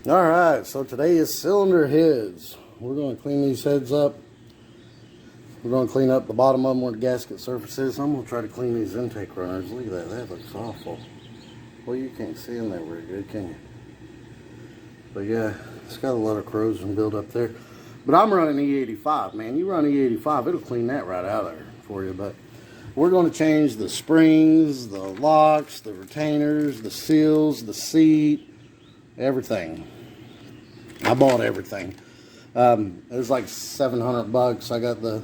Alright, so today is cylinder heads. We're going to clean these heads up. We're going to clean up the bottom of them where the gasket surface is. I'm going to try to clean these intake runners. Look at that, that looks awful. Well, you can't see in there very good, can you? But yeah, it's got a lot of corrosion build up there. But I'm running E85, man. You run E85, it'll clean that right out of there for you. But we're going to change the springs, the locks, the retainers, the seals, the seat, everything. I bought everything. It was like $700. I got the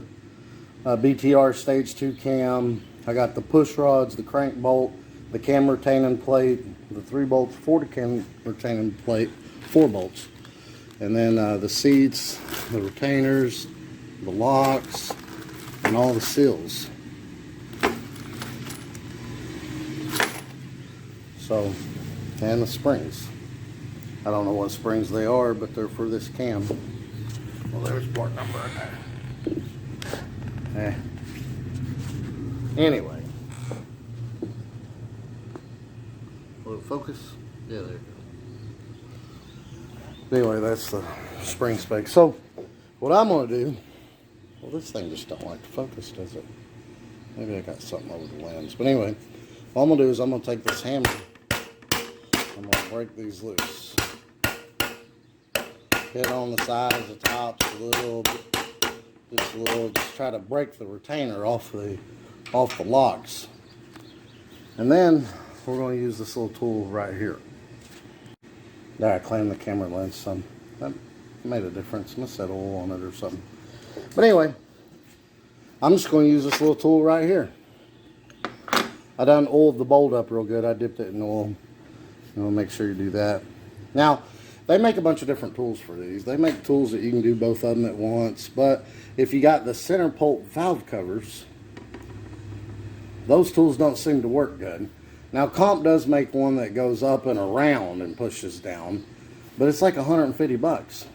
BTR Stage 2 cam. I got the push rods, the crank bolt, the cam retaining plate, the 3 bolts for the cam retaining plate, 4 bolts. And then the seats, the retainers, the locks, and all the seals. So, and the springs. I don't know what springs they are, but they're for this cam. Well, there's part number in there. Anyway. Will it focus? Yeah, there you go. Anyway, that's the spring spec. So, what I'm going to do, well, this thing just don't like to focus, does it? Maybe I got something over the lens. But anyway, all I'm going to do is I'm going to take this hammer. I'm going to break these loose. Hit on the sides, the tops, a little, just try to break the retainer off the locks. And then we're going to use this little tool right here. There, I cleaned the camera lens some. That made a difference. Must have oil on it or something. But anyway, I'm just going to use this little tool right here. I done oiled the bolt up real good. I dipped it in oil. You know, make sure you do that. Now, they make a bunch of different tools for these. They make tools that you can do both of them at once. But if you got the center pole valve covers, those tools don't seem to work good. Now, Comp does make one that goes up and around and pushes down, but it's like $150.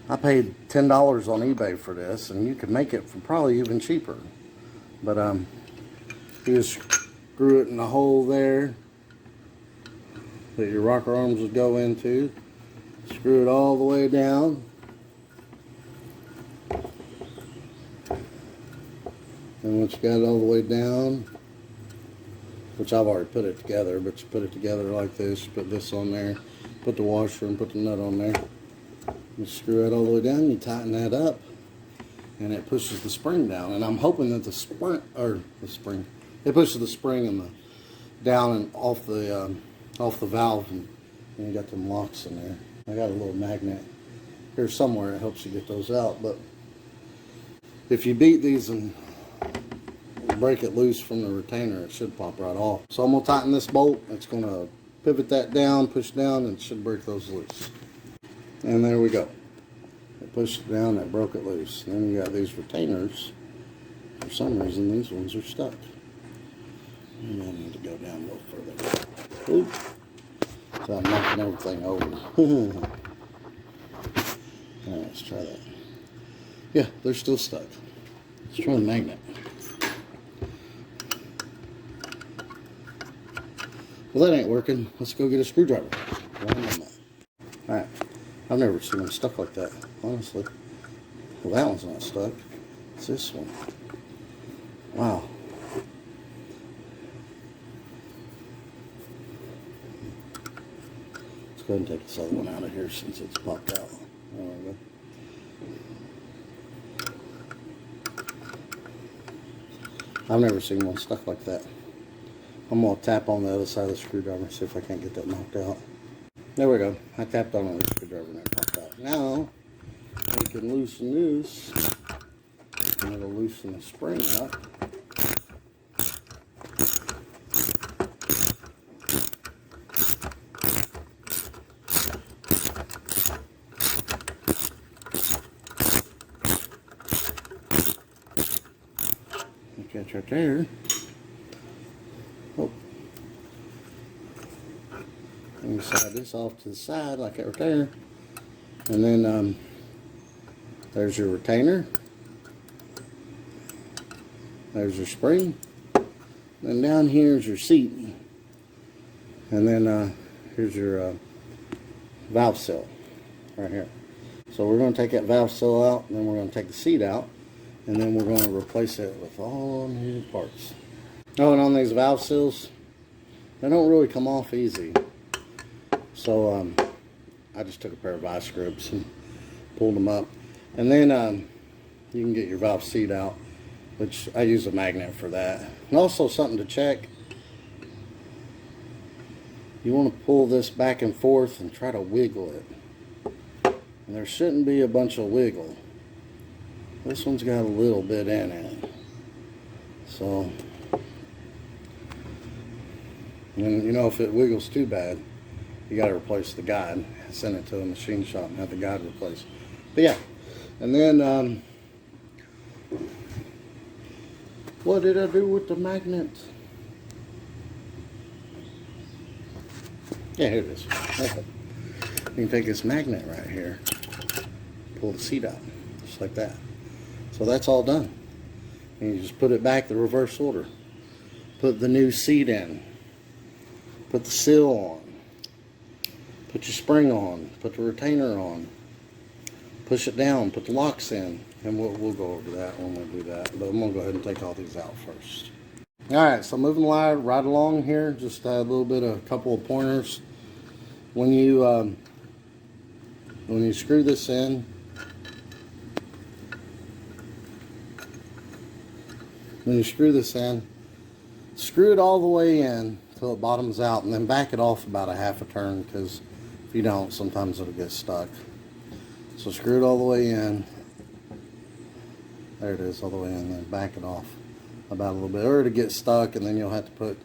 I paid $10 on eBay for this, and you could make it for probably even cheaper. But you just screw it in the hole there that your rocker arms would go into. Screw it all the way down. And once you got it all the way down, which I've already put it together, but you put it together like this, put this on there, put the washer and put the nut on there. You screw it all the way down, you tighten that up, and it pushes the spring down. And I'm hoping that it pushes the spring and the down and off the valve, and you got them locks in there. I got a little magnet here somewhere that helps you get those out, but if you beat these and break it loose from the retainer, it should pop right off. So I'm going to tighten this bolt. It's going to pivot that down, push down, and it should break those loose. And there we go. It pushed it down, it broke it loose. And then you got these retainers. For some reason, these ones are stuck. Maybe I need to go down a little further. Oop. So I'm knocking everything over. Alright, let's try that. Yeah, they're still stuck. Let's try the magnet. Well, that ain't working. Let's go get a screwdriver. Alright, I've never seen them stuck like that, honestly. Well, that one's not stuck. It's this one. Wow. Let's go ahead and take this other one out of here since it's popped out. There we go. I've never seen one stuck like that. I'm going to tap on the other side of the screwdriver and see if I can't get that knocked out. There we go. I tapped on the screwdriver and it popped out. Now, we can loosen this, and it'll loosen the spring up. Catch right there. Oh. And you slide this off to the side like that right there. And then there's your retainer. There's your spring. Then down here is your seat. And then here's your valve seal right here. So we're going to take that valve seal out, and then we're going to take the seat out, and then we're going to replace it with all new parts. Oh, and on these valve seals, they don't really come off easy. So I just took a pair of vice grips and pulled them up. And then you can get your valve seat out, which I use a magnet for that. And also something to check, you want to pull this back and forth and try to wiggle it. And there shouldn't be a bunch of wiggle. This one's got a little bit in it. So, and you know, if it wiggles too bad, you got to replace the guide. Send it to a machine shop and have the guide replaced. But yeah, and then what did I do with the magnet? Yeah, here it is. Okay. You can take this magnet right here, pull the seat out, just like that. So that's all done. And you just put it back the reverse order. Put the new seat in. Put the seal on. Put your spring on. Put the retainer on. Push it down. Put the locks in. And we'll go over that when we do that. But I'm going to go ahead and take all these out first. Alright, so moving right along here. Just a little bit of a couple of pointers. When you screw this in, screw it all the way in until it bottoms out, and then back it off about a half a turn, because if you don't, sometimes it'll get stuck. So screw it all the way in. There it is, all the way in, then back it off about a little bit, or it'll get stuck, and then you'll have to put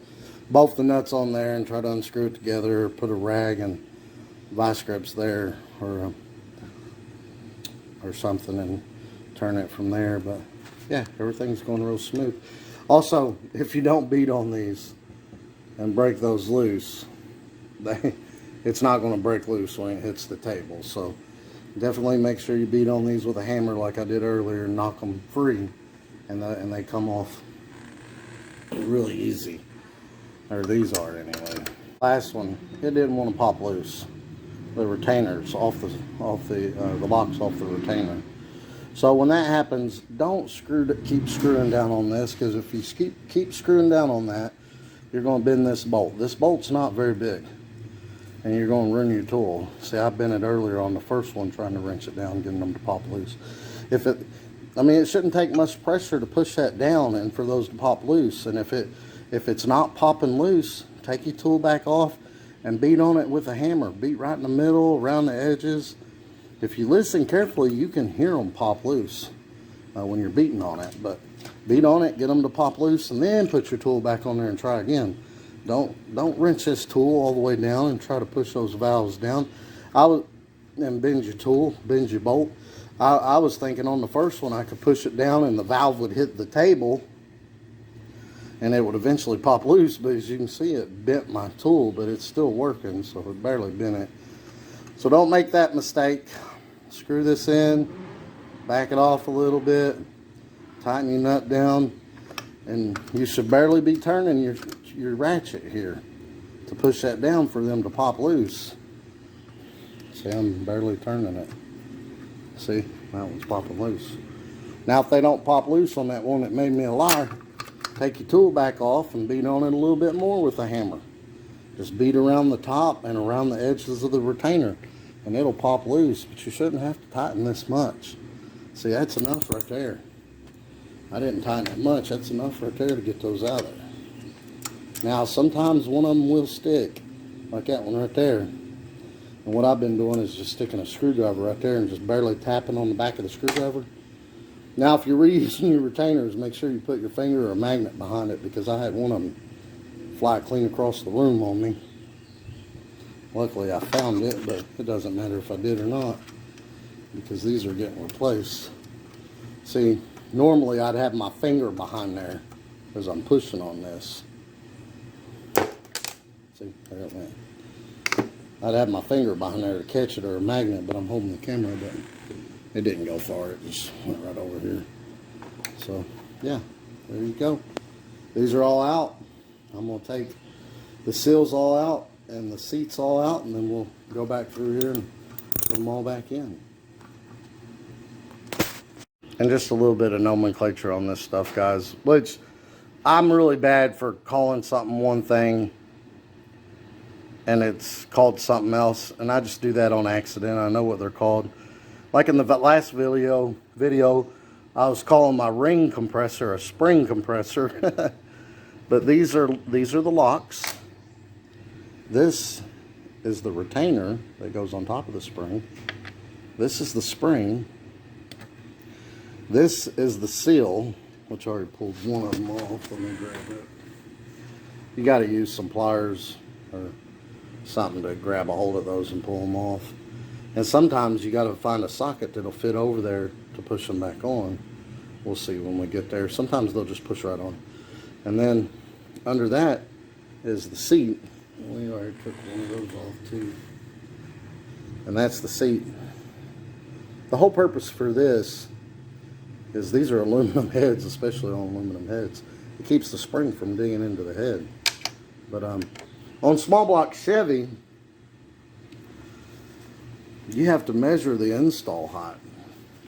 both the nuts on there and try to unscrew it together, or put a rag and vice grips there, or something, and turn it from there. But yeah, everything's going real smooth. Also, if you don't beat on these and break those loose, it's not going to break loose when it hits the table. So definitely make sure you beat on these with a hammer like I did earlier and knock them free, and they come off really easy. Or these are anyway. Last one, it didn't want to pop loose. The retainers off the locks off the retainer. So when that happens, don't keep screwing down on this, because if you keep screwing down on that, you're going to bend this bolt. This bolt's not very big, and you're going to ruin your tool. See, I bent it earlier on the first one trying to wrench it down, getting them to pop loose. I mean, it shouldn't take much pressure to push that down and for those to pop loose. And if it's not popping loose, take your tool back off and beat on it with a hammer. Beat right in the middle, around the edges. If you listen carefully, you can hear them pop loose when you're beating on it. But beat on it, get them to pop loose, and then put your tool back on there and try again. Don't wrench this tool all the way down and try to push those valves down. And bend your tool, bend your bolt. I was thinking on the first one I could push it down and the valve would hit the table and it would eventually pop loose, but as you can see, it bent my tool, but it's still working, so it barely bent it. So don't make that mistake. Screw this in, back it off a little bit, tighten your nut down, and you should barely be turning your ratchet here to push that down for them to pop loose. See, I'm barely turning it. See, that one's popping loose. Now, if they don't pop loose on that one that made me a liar, take your tool back off and beat on it a little bit more with a hammer. Just beat around the top and around the edges of the retainer, and it'll pop loose, but you shouldn't have to tighten this much. See, that's enough right there. I didn't tighten it much. That's enough right there to get those out of there. Now, sometimes one of them will stick, like that one right there. And what I've been doing is just sticking a screwdriver right there and just barely tapping on the back of the screwdriver. Now, if you're reusing your retainers, make sure you put your finger or a magnet behind it, because I had one of them fly clean across the room on me. Luckily, I found it, but it doesn't matter if I did or not, because these are getting replaced. See, normally I'd have my finger behind there as I'm pushing on this. See, there it went. I'd have my finger behind there to catch it, or a magnet, but I'm holding the camera, but it didn't go far. It just went right over here. So, yeah, there you go. These are all out. I'm going to take the seals all out, and the seats all out, and then we'll go back through here and put them all back in. And just a little bit of nomenclature on this stuff, guys, which I'm really bad for calling something one thing and it's called something else, and I just do that on accident. I know what they're called. Like in the last video, I was calling my ring compressor a spring compressor. But these are the locks. This is the retainer that goes on top of the spring. This is the spring. This is the seal, which I already pulled one of them off. Let me grab it. You got to use some pliers or something to grab a hold of those and pull them off. And sometimes you got to find a socket that'll fit over there to push them back on. We'll see when we get there. Sometimes they'll just push right on. And then under that is the seat. We already took one of those off too. And that's the seat. The whole purpose for this is these are aluminum heads, especially on aluminum heads. It keeps the spring from digging into the head. But on small block Chevy, you have to measure the install height.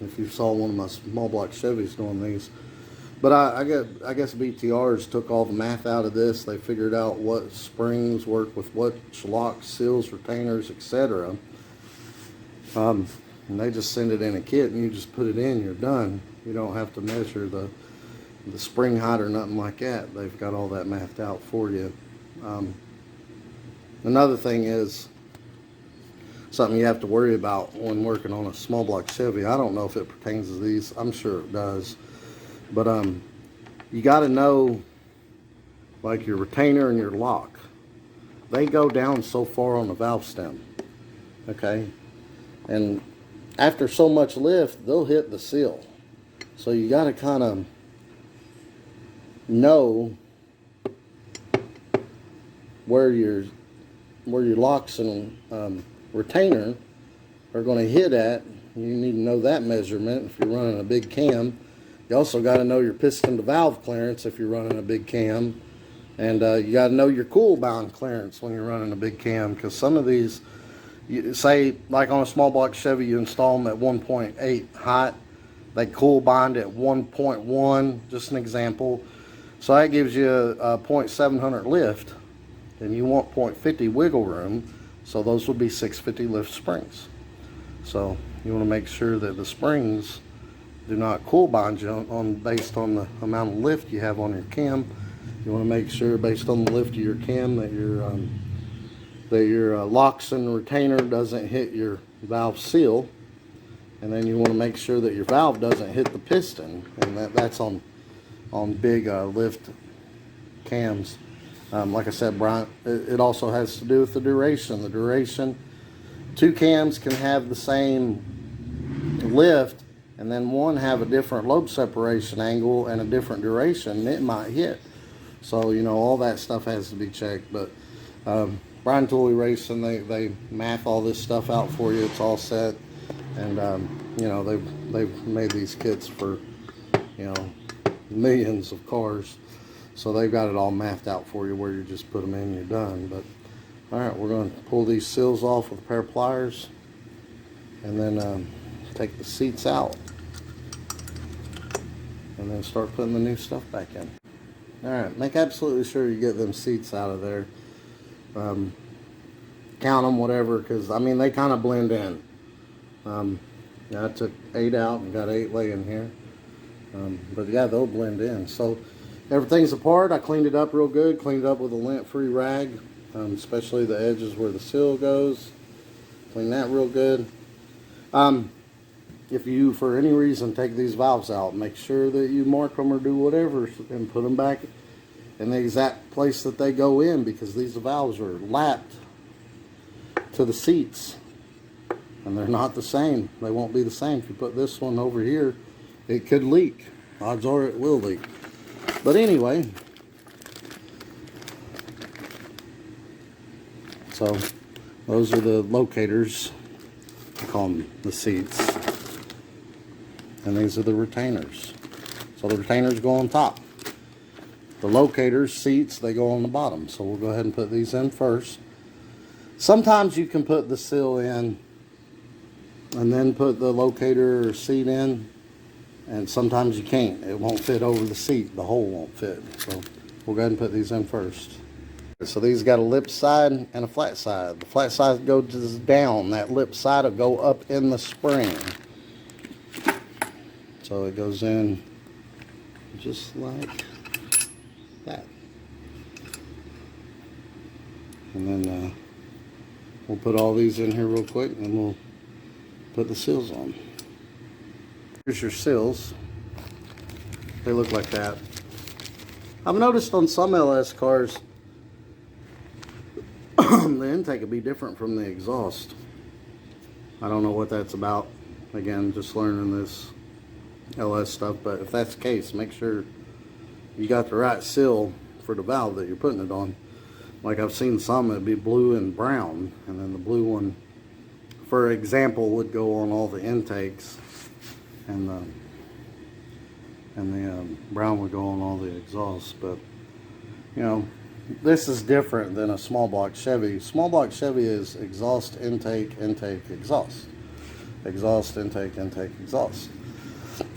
If you saw one of my small block Chevys doing these. But I guess BTRs took all the math out of this. They figured out what springs work with what locks, seals, retainers, etc. And they just send it in a kit, and you just put it in. You're done. You don't have to measure the spring height or nothing like that. They've got all that mathed out for you. Another thing is something you have to worry about when working on a small block Chevy. I don't know if it pertains to these. I'm sure it does. But you got to know, like your retainer and your lock, they go down so far on the valve stem, okay? And after so much lift, they'll hit the seal. So you got to kind of know where your locks and retainer are going to hit at. You need to know that measurement if you're running a big cam. You also got to know your piston to valve clearance if you're running a big cam. And you got to know your cool bound clearance when you're running a big cam, because some of these, say like on a small block Chevy, you install them at 1.8 height. They cool bind at 1.1, just an example. So that gives you a 0.700 lift, and you want 0.50 wiggle room. So those would be 650 lift springs. So you want to make sure that the springs do not cool bind you based on the amount of lift you have on your cam. You want to make sure, based on the lift of your cam, that your locks and retainer doesn't hit your valve seal, and then you want to make sure that your valve doesn't hit the piston, and that's on big lift cams. Like I said, Brian, it also has to do with the duration. The duration, two cams can have the same lift, and then one have a different lobe separation angle and a different duration, it might hit. So, you know, all that stuff has to be checked. But Brian Tooley Racing, they math all this stuff out for you. It's all set. And, you know, they've made these kits for, you know, millions of cars. So they've got it all mathed out for you where you just put them in and you're done. But, all right, we're going to pull these seals off with a pair of pliers. And then take the seats out. And then start putting the new stuff back in. Alright, make absolutely sure you get them seats out of there. Count them, whatever, because, I mean, they kind of blend in. Yeah, I took 8 out and got 8 laying here. But, yeah, they'll blend in. So, everything's apart. I cleaned it up real good. Cleaned it up with a lint-free rag, especially the edges where the seal goes. Clean that real good. If you, for any reason, take these valves out, make sure that you mark them or do whatever and put them back in the exact place that they go in, because these valves are lapped to the seats and they're not the same. They won't be the same. If you put this one over here, it could leak. Odds are it will leak. But anyway, so those are the locators. I call them the seats. And these are the retainers. So the retainers go on top. The locators, seats, they go on the bottom. So we'll go ahead and put these in first. Sometimes you can put the seal in and then put the locator or seat in, and sometimes you can't. It won't fit over the seat. The hole won't fit. So we'll go ahead and put these in first. So these got a lip side and a flat side. The flat side goes down. That lip side will go up in the spring. So it goes in just like that. And then we'll put all these in here real quick, and then we'll put the seals on. Here's your seals. They look like that. I've noticed on some LS cars, the intake will be different from the exhaust. I don't know what that's about. Again, just learning this LS stuff, but if that's the case, make sure you got the right seal for the valve that you're putting it on. Like I've seen some, it'd be blue and brown, and then the blue one, for example, would go on all the intakes, and the brown would go on all the exhausts. But you know, this is different than a small block Chevy. Small block Chevy is exhaust, intake, intake, exhaust. Exhaust, intake, intake, exhaust.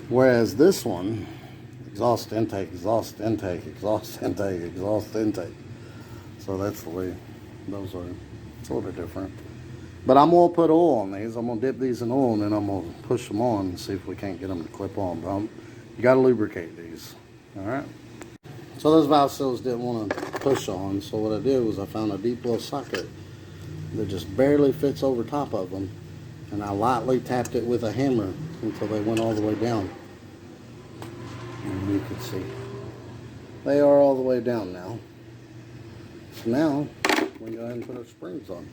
Whereas this one, exhaust, intake, exhaust, intake, exhaust, intake, exhaust, intake. So that's the way those are. It's a little bit different. But I'm going to put oil on these. I'm going to dip these in oil, and then I'm going to push them on and see if we can't get them to clip on. But you got to lubricate these. All right. So those valve seals didn't want to push on. So what I did was I found a deep little socket that just barely fits over top of them. And I lightly tapped it with a hammer until they went all the way down. And you can see they are all the way down now. So now we can go ahead and put our springs on.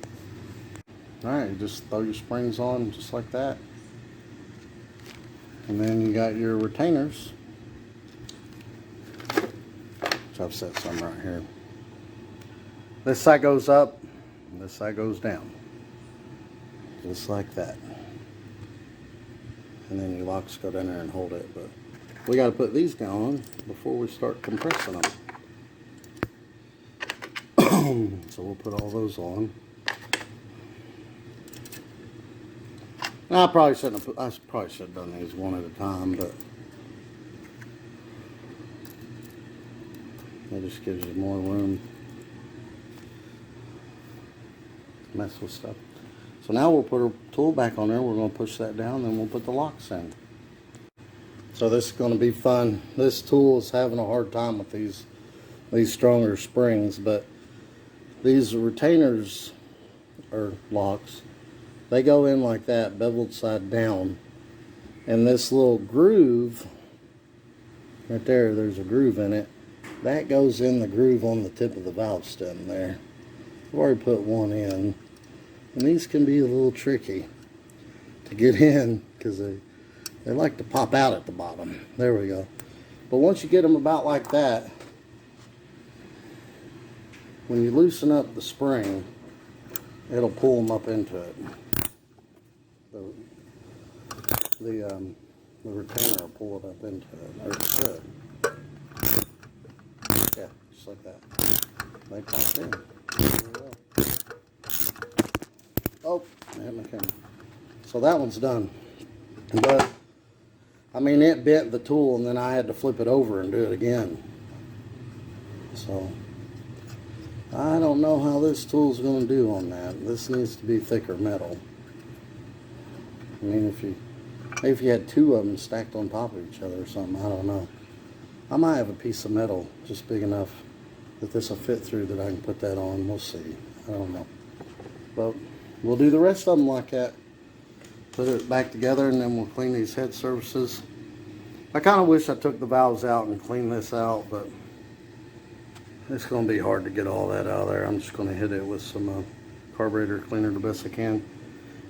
Alright, you just throw your springs on just like that. And then you got your retainers, which I've set some right here. This side goes up, and this side goes down. Just like that. And then your locks go down there and hold it. But we got to put these down before we start compressing them. So we'll put all those on. I probably shouldn't have. I probably should have done these one at a time, but that just gives you more room to mess with stuff. So now we'll put our tool back on there. We're going to push that down, then we'll put the locks in. So this is going to be fun. This tool is having a hard time with these stronger springs, but these retainers or locks, they go in like that, beveled side down. And this little groove right there, there's a groove in it. That goes in the groove on the tip of the valve stem there. I've already put one in. And these can be a little tricky to get in because they like to pop out at the bottom. There we go. But once you get them about like that, when you loosen up the spring, it'll pull them up into it. The retainer will pull it up into it, or it should. Yeah, just like that. They pop in. Oh, I hit my camera. So that one's done. But, I mean, it bent the tool, and then I had to flip it over and do it again. So, I don't know how this tool's going to do on that. This needs to be thicker metal. I mean, if you had two of them stacked on top of each other or something, I don't know. I might have a piece of metal just big enough that this will fit through that I can put that on. We'll see. I don't know. But we'll do the rest of them like that. Put it back together, and then we'll clean these head surfaces. I kind of wish I took the valves out and cleaned this out, but it's going to be hard to get all that out of there. I'm just going to hit it with some carburetor cleaner the best I can.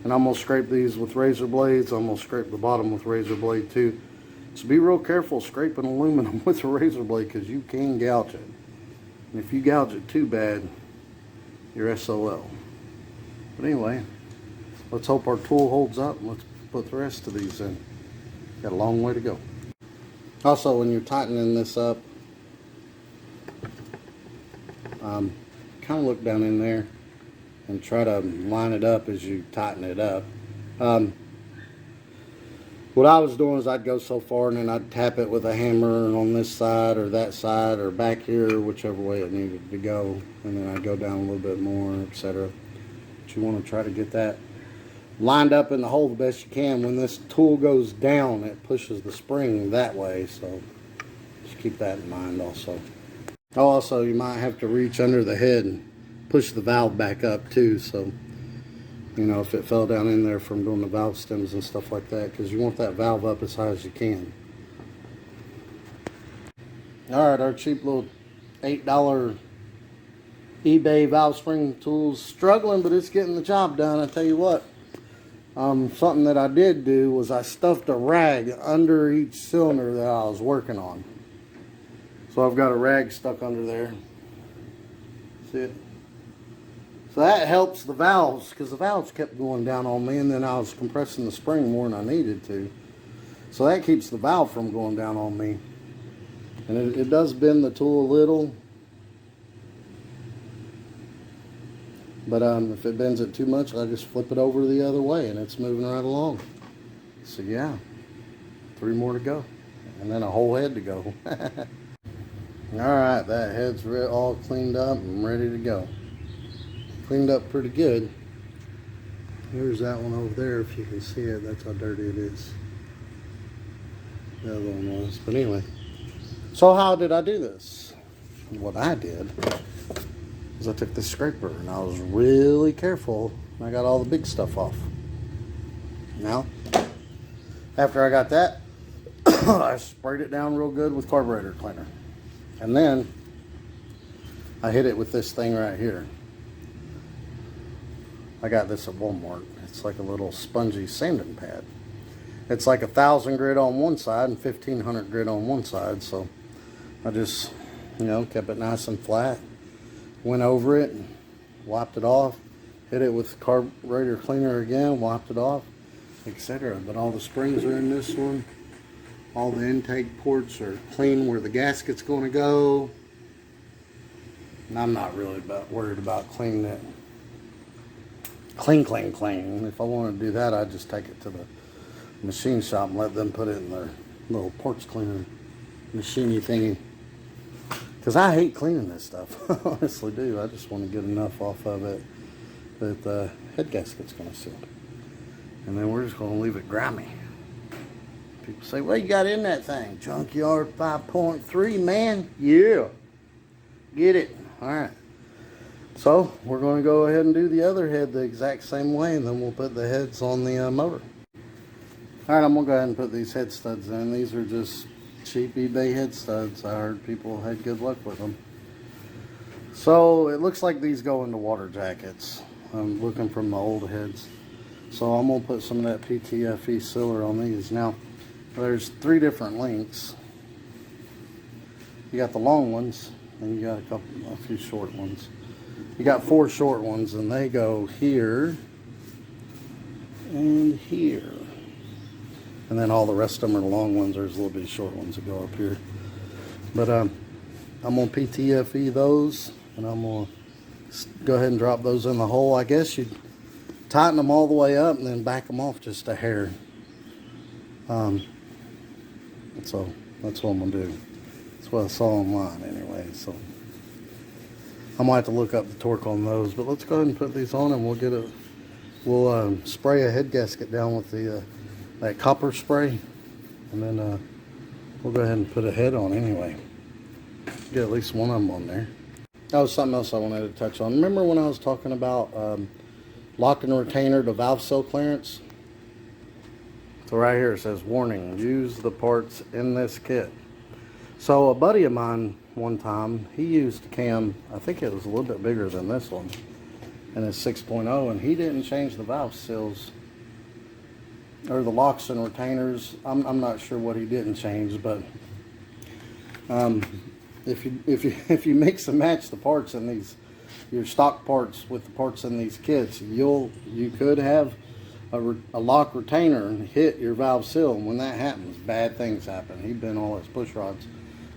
And I'm going to scrape these with razor blades. I'm going to scrape the bottom with razor blade too. So be real careful scraping aluminum with a razor blade because you can gouge it. And if you gouge it too bad, you're SOL. But anyway, let's hope our tool holds up, and let's put the rest of these in. Got a long way to go. Also, when you're tightening this up, kind of look down in there and try to line it up as you tighten it up. What I was doing is I'd go so far and then I'd tap it with a hammer on this side or that side or back here, whichever way it needed to go, and then I'd go down a little bit more, etc. But you want to try to get that lined up in the hole the best you can. When this tool goes down, it pushes the spring that way, so just keep that in mind also. Also, you might have to reach under the head and push the valve back up too, so you know, if it fell down in there from doing the valve stems and stuff like that, because you want that valve up as high as you can. Alright, our cheap little $8 eBay valve spring tool's struggling, but it's getting the job done. I tell you what, something that I did do was I stuffed a rag under each cylinder that I was working on. So I've got a rag stuck under there. See it? So that helps the valves, because the valves kept going down on me, and then I was compressing the spring more than I needed to. So that keeps the valve from going down on me. And it does bend the tool a little. But if it bends it too much, I just flip it over the other way, and it's moving right along. So yeah, 3 more to go. And then a whole head to go. Alright, that head's all cleaned up and ready to go. Cleaned up pretty good. Here's that one over there, if you can see it. That's how dirty it is. The other one was. But anyway, so how did I do this? What I did is I took the scraper and I was really careful, and I got all the big stuff off. Now, after I got that, I sprayed it down real good with carburetor cleaner, and then I hit it with this thing right here. I got this at Walmart. It's like a little spongy sanding pad. It's like 1,000 grit on one side and 1,500 grit on one side. So I just, you know, kept it nice and flat. Went over it and wiped it off. Hit it with carburetor cleaner again, wiped it off, etc. But all the springs are in this one. All the intake ports are clean where the gasket's going to go. And I'm not really worried about cleaning it. Clean. If I want to do that, I'd just take it to the machine shop and let them put it in their little porch cleaner machine-y thingy. Because I hate cleaning this stuff. I honestly do. I just want to get enough off of it that the head gasket's going to seal. And then we're just going to leave it grimy. People say, what you got in that thing? Junkyard 5.3, man. Yeah. Get it. All right. So we're going to go ahead and do the other head the exact same way, and then we'll put the heads on the motor. Alright, I'm going to go ahead and put these head studs in. These are just cheap eBay head studs. I heard people had good luck with them. So it looks like these go into water jackets. I'm looking from the old heads. So I'm going to put some of that PTFE sealer on these. Now, there's 3 different lengths. You got the long ones, and you got a few short ones. You got 4 short ones, and they go here and here. And then all the rest of them are the long ones. There's a little bit of short ones that go up here. But I'm going to PTFE those, and I'm going to go ahead and drop those in the hole. I guess you'd tighten them all the way up and then back them off just a hair. So that's what I'm going to do. That's what I saw online anyway. So I might have to look up the torque on those, but let's go ahead and put these on, and we'll spray a head gasket down with the that copper spray, and then we'll go ahead and put a head on anyway. Get at least one of them on there. That was something else I wanted to touch on. Remember when I was talking about locking retainer to valve seal clearance? So right here it says, warning, use the parts in this kit. So a buddy of mine one time, he used a cam, I think it was a little bit bigger than this one, and it's 6.0, and he didn't change the valve seals or the locks and retainers. I'm not sure what he didn't change, but if you mix and match the parts in these, your stock parts with the parts in these kits, you could have a lock retainer hit your valve seal, and when that happens, bad things happen. He bent all his push rods.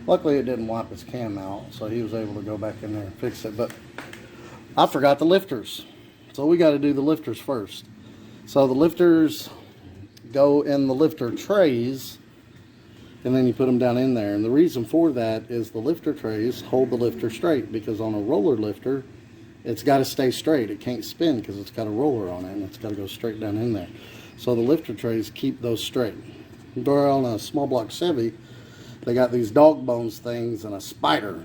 Luckily it didn't wipe his cam out, so he was able to go back in there and fix it. But I forgot the lifters. So we got to do the lifters first. So the lifters go in the lifter trays, and then you put them down in there. And the reason for that is the lifter trays hold the lifter straight, because on a roller lifter, it's got to stay straight. It can't spin because it's got a roller on it, and it's got to go straight down in there. So the lifter trays keep those straight. Or on a small block Chevy, they got these dog bones things and a spider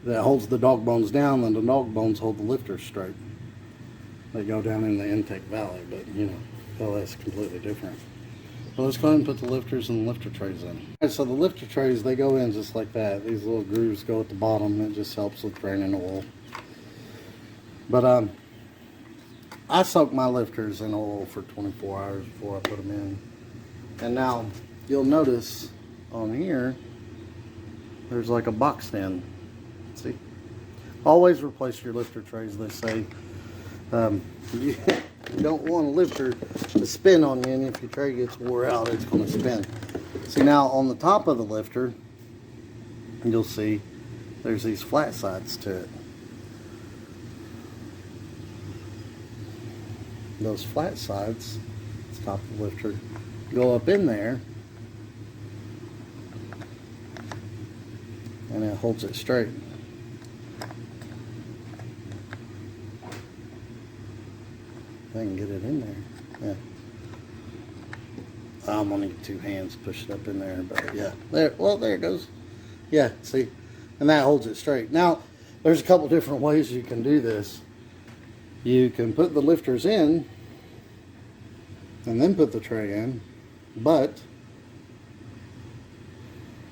that holds the dog bones down, and the dog bones hold the lifter straight. They go down in the intake valley, but you know, LS completely different. So let's go ahead and put the lifters and the lifter trays in. Alright, so the lifter trays, they go in just like that. These little grooves go at the bottom. It just helps with draining oil. But I soak my lifters in oil for 24 hours before I put them in. And now you'll notice on here, there's like a box stand. See? Always replace your lifter trays, they say. You don't want a lifter to spin on you, and if your tray gets wore out, it's going to spin. See, now on the top of the lifter, you'll see there's these flat sides to it. Those flat sides, the top of the lifter, go up in there, and it holds it straight. I can get it in there. Yeah. I'm gonna need 2 hands to push it up in there, but yeah. There, well, there it goes. Yeah, see? And that holds it straight. Now, there's a couple different ways you can do this. You can put the lifters in and then put the tray in, but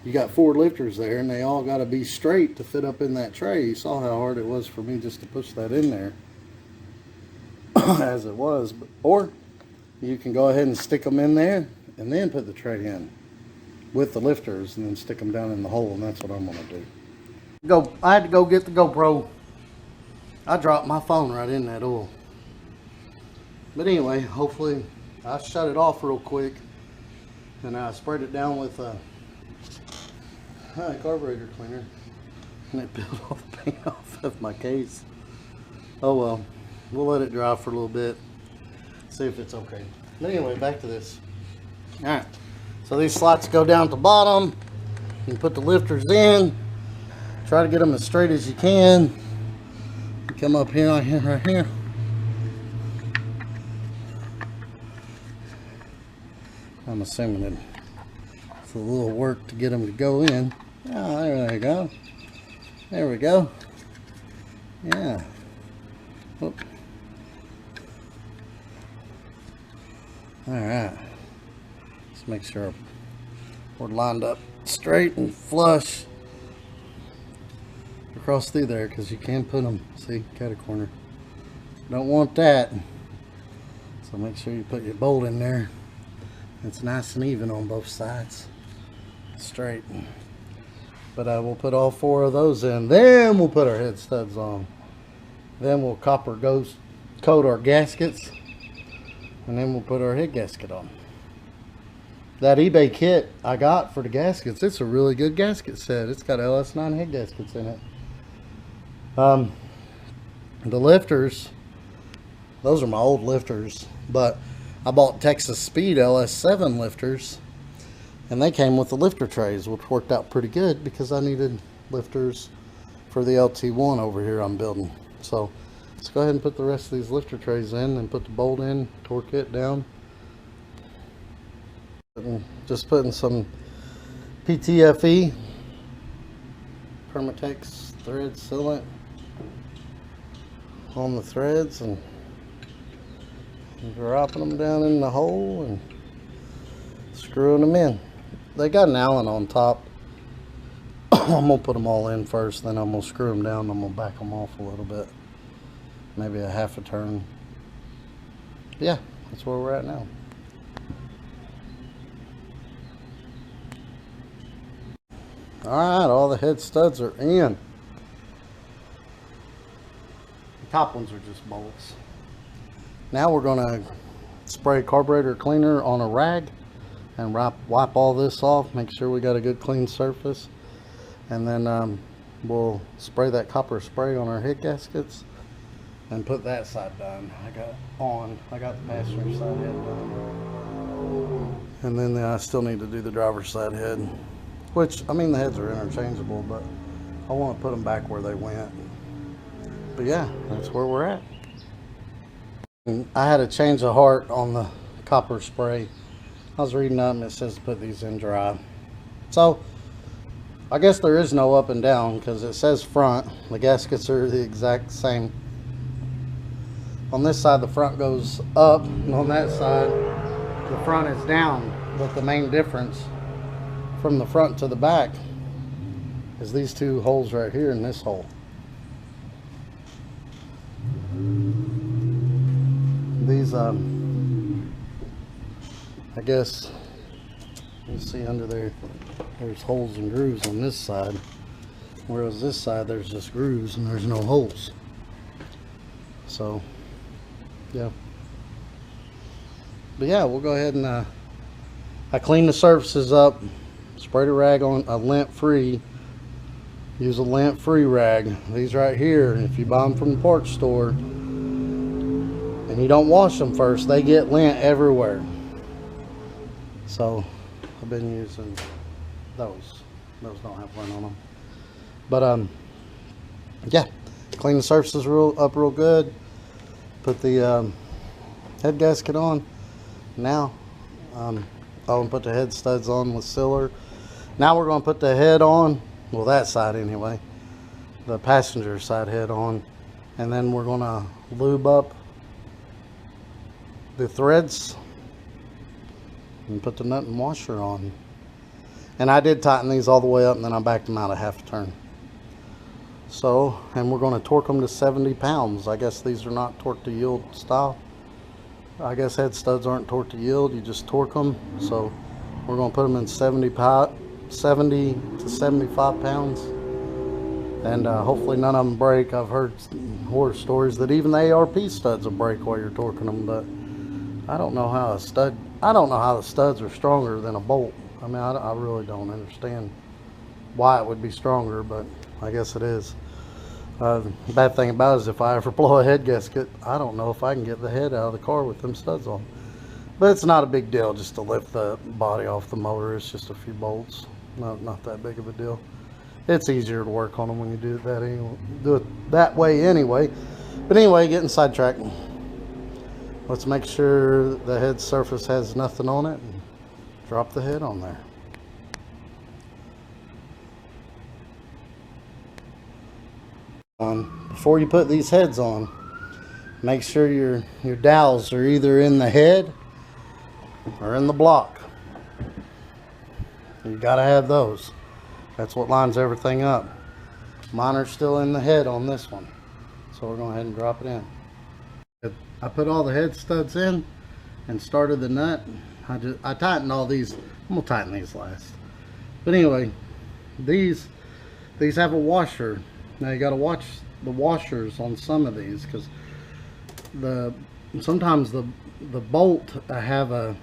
you got 4 lifters there, and they all got to be straight to fit up in that tray. You saw how hard it was for me just to push that in there as it was. Or you can go ahead and stick them in there and then put the tray in with the lifters and then stick them down in the hole, and that's what I'm going to do. I had to go get the GoPro. I dropped my phone right in that oil. But anyway, hopefully I shut it off real quick, and I sprayed it down with a carburetor cleaner, and it peeled all the paint off of my case. Oh well, we'll let it dry for a little bit, see if it's okay. But anyway, back to this. Alright, so these slots go down at the bottom. You can put the lifters in, try to get them as straight as you can. Come up here, right here. I'm assuming it's a little work to get them to go in. Oh, there we go. There we go. Yeah. Whoop. All right. Let's make sure we're lined up straight and flush across through there, because you can put them, see, cut a corner. Don't want that. So make sure you put your bolt in there. It's nice and even on both sides. Straight. But we'll put all 4 of those in. Then we'll put our head studs on. Then we'll copper coat our gaskets. And then we'll put our head gasket on. That eBay kit I got for the gaskets, it's a really good gasket set. It's got LS9 head gaskets in it. The lifters, those are my old lifters, but I bought Texas Speed LS7 lifters, and they came with the lifter trays, which worked out pretty good because I needed lifters for the LT1 over here I'm building. So let's go ahead and put the rest of these lifter trays in and put the bolt in, torque it down. Just putting some PTFE, Permatex thread sealant on the threads, and dropping them down in the hole and screwing them in. They got an Allen on top. I'm gonna put them all in first, then I'm gonna screw them down. I'm gonna back them off a little bit, maybe a half a turn. Yeah, that's where we're at now. Alright, all the head studs are in. The top ones are just bolts. Now we're going to spray carburetor cleaner on a rag and wipe all this off, make sure we got a good clean surface, and then we'll spray that copper spray on our head gaskets, and put that side done. I got the passenger side head done. And then I still need to do the driver's side head, which, I mean, the heads are interchangeable, but I want to put them back where they went. But yeah, that's where we're at. And I had a change of heart on the copper spray. I was reading up and it says to put these in dry. So I guess there is no up and down because it says front. The gaskets are the exact same. On this side the front goes up, and on that side the front is down. But the main difference from the front to the back is these two holes right here and this hole. These I guess you see under there, there's holes and grooves on this side, whereas this side there's just grooves and there's no holes. So yeah, but yeah, we'll go ahead and I cleaned the surfaces up, sprayed a rag on, a lint free. Use a lint free rag. These right here, if you buy them from the parts store and you don't wash them first, they get lint everywhere. So I've been using those. Those don't have lint on them. But yeah, clean the surfaces up real good. Put the head gasket on. Now I'll put the head studs on with sealer. Now we're going to put the head on. Well, that side anyway, the passenger side head on, and then we're going to lube up the threads and put the nut and washer on. And I did tighten these all the way up and then I backed them out a half turn. So, and we're going to torque them to 70 pounds. I guess these are not torque to yield style. I guess head studs aren't torque to yield, you just torque them. So we're going to put them in 70 to 75 pounds, and hopefully none of them break. I've heard horror stories that even the ARP studs will break while you're torquing them, but I don't know how the studs are stronger than a bolt. I mean, I really don't understand why it would be stronger, but I guess it is. The bad thing about it is if I ever blow a head gasket, I don't know if I can get the head out of the car with them studs on. But it's not a big deal just to lift the body off the motor. It's just a few bolts. Not that big of a deal. It's easier to work on them when you do it that way anyway. But anyway, getting sidetracked. Let's make sure the head surface has nothing on it and drop the head on there. Before you put these heads on, make sure your dowels are either in the head or in the block. You gotta have those. That's what lines everything up. Mine are still in the head on this one, so we're going to go ahead and drop it in. I put all the head studs in and started the nut. I tightened all these. I'm gonna tighten these last. But anyway, these have a washer. Now you got to watch the washers on some of these, because sometimes the bolt I have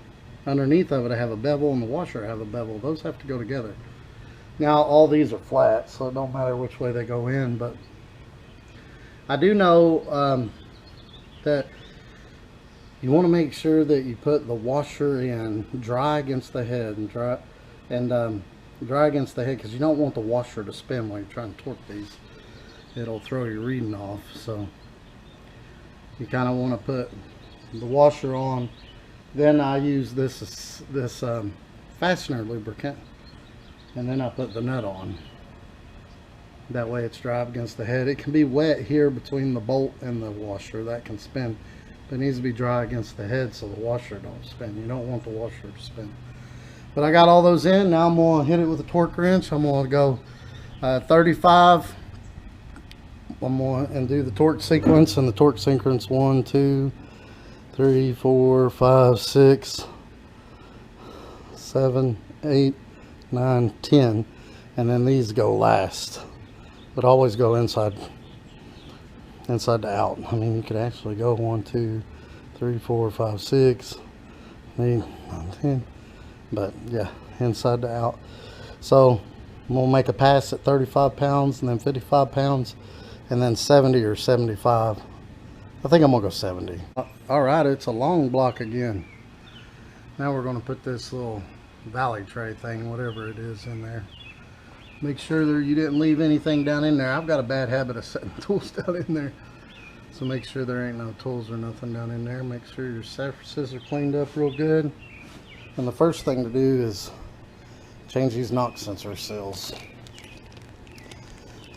underneath of it I have a bevel, and the washer I have a bevel. Those have to go together. Now all these are flat, so it don't matter which way they go in, but I do know that you want to make sure that you put the washer in dry against the head and dry against the head, because you don't want the washer to spin while you're trying to torque these. It'll throw your reading off. So you kind of want to put the washer on. Then I use this fastener lubricant, and then I put the nut on. That way it's dry against the head. It can be wet here between the bolt and the washer. That can spin. But it needs to be dry against the head so the washer don't spin. You don't want the washer to spin. But I got all those in. Now I'm going to hit it with a torque wrench. I'm going to go 35. I'm going to do the torque sequence, and the torque sequence 1, 2, 3, 4, 5, 6, 7, 8, 9, 10, and then these go last, but always go inside to out. I mean, you could actually go 1, 2, 3, 4, 5, 6, 8, 9, 10, but yeah, inside to out. So I'm gonna make a pass at 35 pounds, and then 55 pounds, and then 70 or 75, I think I'm gonna go 70. All right, it's a long block again. Now we're gonna put this little valley tray thing, whatever it is, in there. Make sure that you didn't leave anything down in there. I've got a bad habit of setting tools down in there. So make sure there ain't no tools or nothing down in there. Make sure your surfaces are cleaned up real good. And the first thing to do is change these knock sensor seals.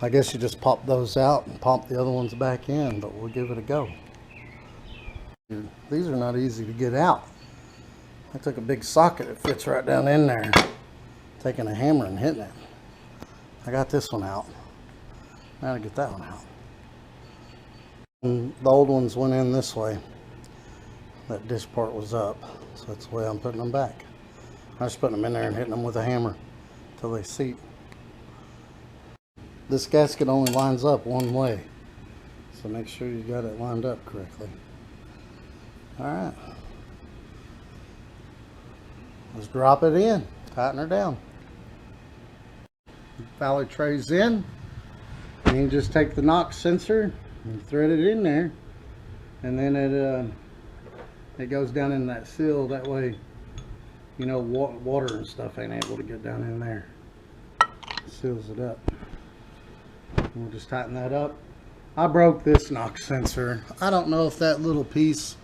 I guess you just pop those out and pop the other ones back in, but we'll give it a go. These are not easy to get out. I took a big socket that fits right down in there, taking a hammer and hitting it. I got this one out. Now to get that one out. And the old ones went in this way. That dish part was up, so that's the way I'm putting them back. I'm just putting them in there and hitting them with a hammer until they seat. This gasket only lines up one way, so make sure you got it lined up correctly. Alright, let's drop it in, tighten her down. Valley tray's in, and you just take the knock sensor and thread it in there, and then it goes down in that seal. That way, you know, water and stuff ain't able to get down in there. Seals it up. We'll just tighten that up. I broke this knock sensor. I don't know if that little piece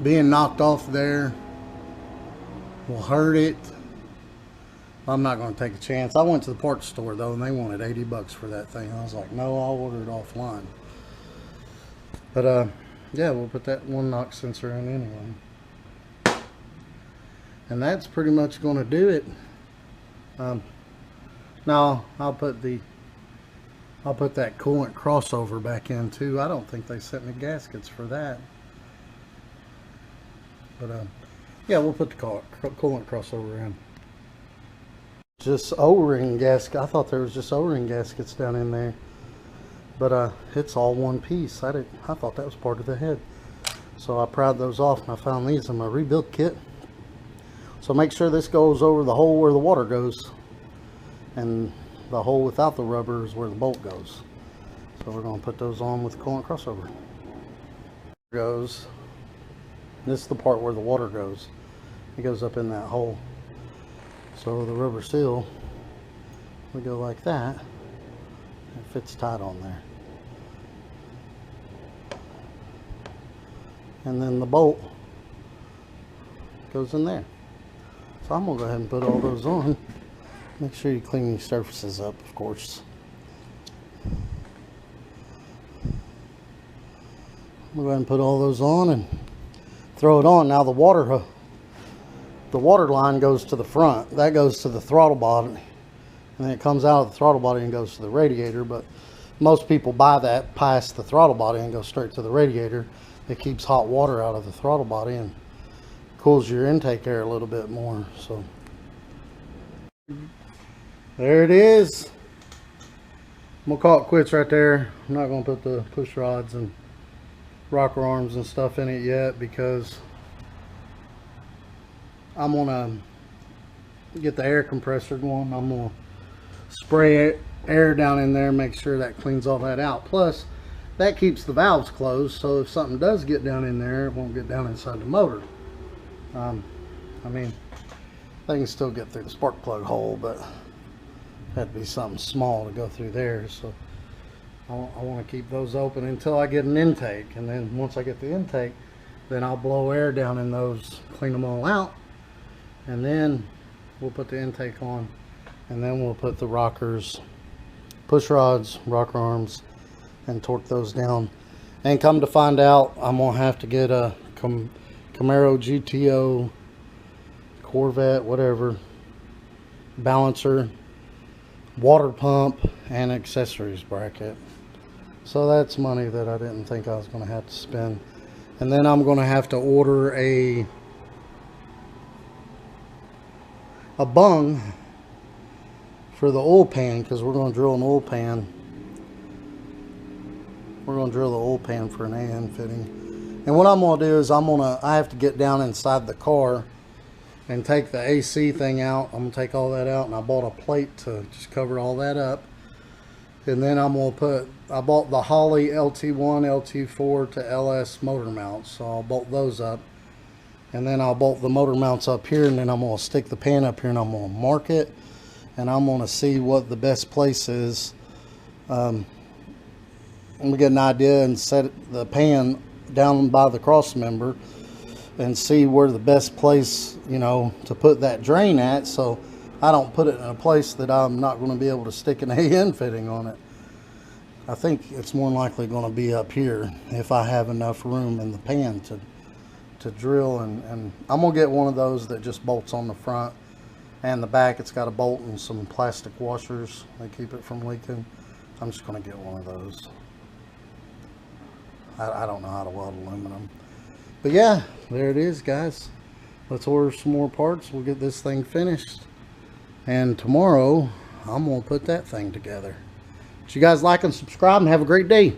being knocked off there will hurt it. I'm not going to take a chance. I went to the parts store though, and they wanted 80 bucks for that thing. I was like, no, I'll order it offline. But yeah, we'll put that one knock sensor in anyway. And that's pretty much going to do it. Now I'll put that coolant crossover back in too. I don't think they sent me gaskets for that. But yeah, we'll put the coolant crossover in. Just O-ring gasket. I thought there was just O-ring gaskets down in there, but it's all one piece. I thought that was part of the head, so I pried those off, and I found these in my rebuild kit. So make sure this goes over the hole where the water goes, and the hole without the rubber is where the bolt goes. So we're going to put those on with the coolant crossover. This is the part where the water goes. It goes up in that hole. So the rubber seal, we go like that. It fits tight on there. And then the bolt goes in there. So I'm going to go ahead and put all those on. Make sure you clean these surfaces up, of course. I'm going to go ahead and put all those on and throw it on. Now the water line goes to the front. That goes to the throttle body, and then it comes out of the throttle body and goes to the radiator. But most people buy that past the throttle body and go straight to the radiator. It keeps hot water out of the throttle body and cools your intake air a little bit more. So there it is. I'm gonna call it quits right there. I'm not gonna put the push rods and rocker arms and stuff in it yet, because I'm gonna get the air compressor going. I'm gonna spray air down in there, make sure that cleans all that out. Plus, that keeps the valves closed, so if something does get down in there, it won't get down inside the motor. I mean, they can still get through the spark plug hole, but had to be something small to go through there. So I want to keep those open until I get an intake, and then once I get the intake, then I'll blow air down in those, clean them all out, and then we'll put the intake on, and then we'll put the rockers, push rods, rocker arms, and torque those down. And come to find out, I'm gonna have to get a Camaro GTO, Corvette, whatever, balancer, water pump, and accessories bracket. So that's money that I didn't think I was going to have to spend. And then I'm going to have to order a bung for the oil pan, because we're going to drill an oil pan. We're going to drill the oil pan for an AN fitting. And what I'm going to do is I have to get down inside the car and take the AC thing out. I'm going to take all that out, and I bought a plate to just cover all that up. And then I'm going to put I bought the Holley LT1, LT4 to LS motor mounts, so I'll bolt those up. And then I'll bolt the motor mounts up here, and then I'm going to stick the pan up here, and I'm going to mark it. And I'm going to see what the best place is. I'm going to get an idea and set the pan down by the cross member and see where the best place, you know, to put that drain at, so I don't put it in a place that I'm not going to be able to stick an AN fitting on it. I think it's more likely going to be up here if I have enough room in the pan to drill, and I'm going to get one of those that just bolts on the front and the back. It's got a bolt and some plastic washers. They keep it from leaking. I'm just going to get one of those. I don't know how to weld aluminum. But yeah, there it is, guys. Let's order some more parts. We'll get this thing finished. And tomorrow, I'm going to put that thing together. So you guys like and subscribe and have a great day.